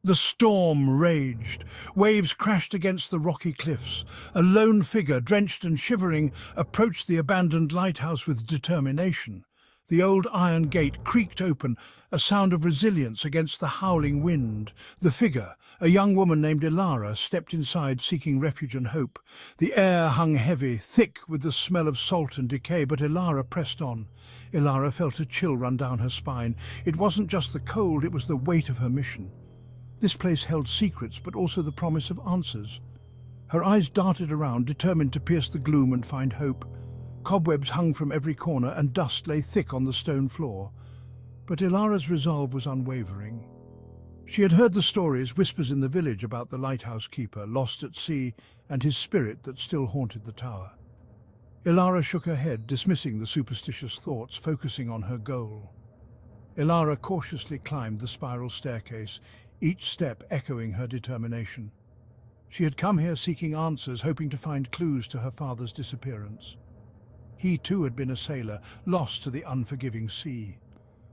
The storm raged. Waves crashed against the rocky cliffs. A lone figure, drenched and shivering, approached the abandoned lighthouse with determination. The old iron gate creaked open, a sound of resilience against the howling wind. The figure, a young woman named Ilara, stepped inside seeking refuge and hope. The air hung heavy, thick with the smell of salt and decay, but Ilara pressed on. Ilara felt a chill run down her spine. It wasn't just the cold, it was the weight of her mission. This place held secrets, but also the promise of answers. Her eyes darted around, determined to pierce the gloom and find hope. Cobwebs hung from every corner and dust lay thick on the stone floor. But Ilara's resolve was unwavering. She had heard the stories, whispers in the village about the lighthouse keeper, lost at sea, and his spirit that still haunted the tower. Ilara shook her head, dismissing the superstitious thoughts, focusing on her goal. Ilara cautiously climbed the spiral staircase, each step echoing her determination. She had come here seeking answers, hoping to find clues to her father's disappearance. He too had been a sailor, lost to the unforgiving sea.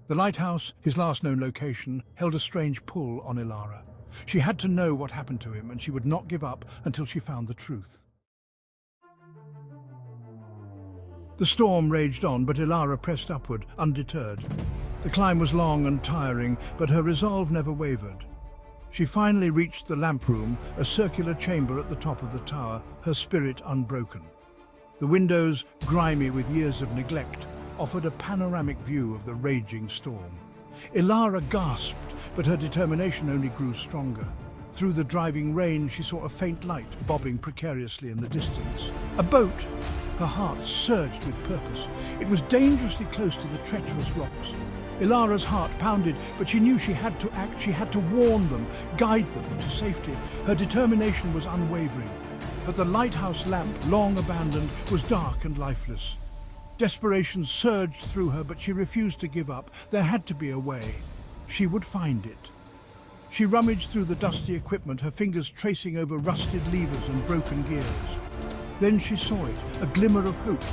The lighthouse, his last known location, held a strange pull on Ilara. She had to know what happened to him, and she would not give up until she found the truth. The storm raged on, but Ilara pressed upward, undeterred. The climb was long and tiring, but her resolve never wavered. She finally reached the lamp room, a circular chamber at the top of the tower, her spirit unbroken. The windows, grimy with years of neglect, offered a panoramic view of the raging storm. Ilara gasped, but her determination only grew stronger. Through the driving rain, she saw a faint light bobbing precariously in the distance. A boat! Her heart surged with purpose. It was dangerously close to the treacherous rocks. Ilara's heart pounded, but she knew she had to act. She had to warn them, guide them to safety. Her determination was unwavering. But the lighthouse lamp, long abandoned, was dark and lifeless. Desperation surged through her, but she refused to give up. There had to be a way. She would find it. She rummaged through the dusty equipment, her fingers tracing over rusted levers and broken gears. Then she saw it, a glimmer of hope.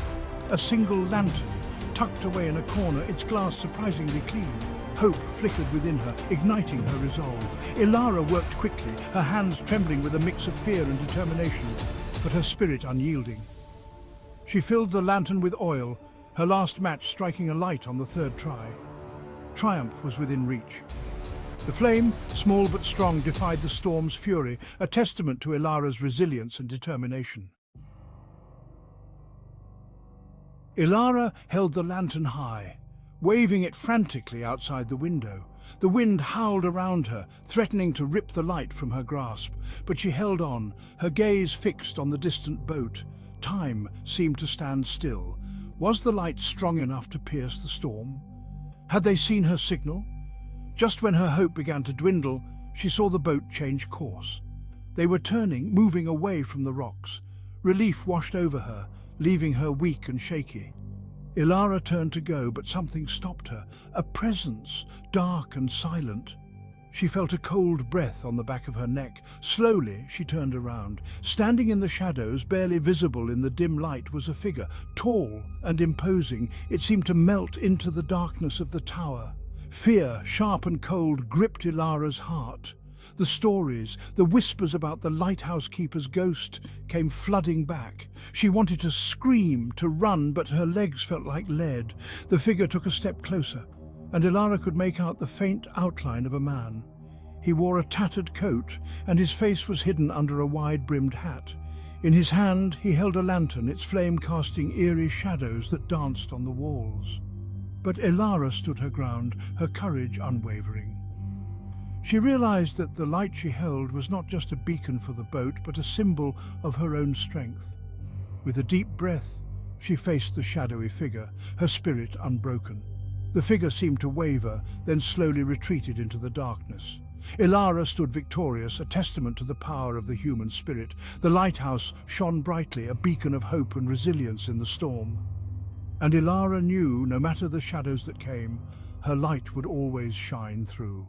A single lantern, tucked away in a corner, its glass surprisingly clean. Hope flickered within her, igniting her resolve. Ilara worked quickly, her hands trembling with a mix of fear and determination, but her spirit unyielding. She filled the lantern with oil, her last match striking a light on the third try. Triumph was within reach. The flame, small but strong, defied the storm's fury, a testament to Ilara's resilience and determination. Ilara held the lantern high, waving it frantically outside the window. The wind howled around her, threatening to rip the light from her grasp, but she held on, her gaze fixed on the distant boat. Time seemed to stand still. Was the light strong enough to pierce the storm? Had they seen her signal? Just when her hope began to dwindle, she saw the boat change course. They were turning, moving away from the rocks. Relief washed over her, leaving her weak and shaky. Ilara turned to go, but something stopped her. A presence, dark and silent. She felt a cold breath on the back of her neck. Slowly, she turned around. Standing in the shadows, barely visible in the dim light, was a figure, tall and imposing. It seemed to melt into the darkness of the tower. Fear, sharp and cold, gripped Ilara's heart. The stories, the whispers about the lighthouse keeper's ghost came flooding back. She wanted to scream, to run, but her legs felt like lead. The figure took a step closer, and Ilara could make out the faint outline of a man. He wore a tattered coat, and his face was hidden under a wide-brimmed hat. In his hand, he held a lantern, its flame casting eerie shadows that danced on the walls. But Ilara stood her ground, her courage unwavering. She realized that the light she held was not just a beacon for the boat, but a symbol of her own strength. With a deep breath, she faced the shadowy figure, her spirit unbroken. The figure seemed to waver, then slowly retreated into the darkness. Ilara stood victorious, a testament to the power of the human spirit. The lighthouse shone brightly, a beacon of hope and resilience in the storm. And Ilara knew, no matter the shadows that came, her light would always shine through.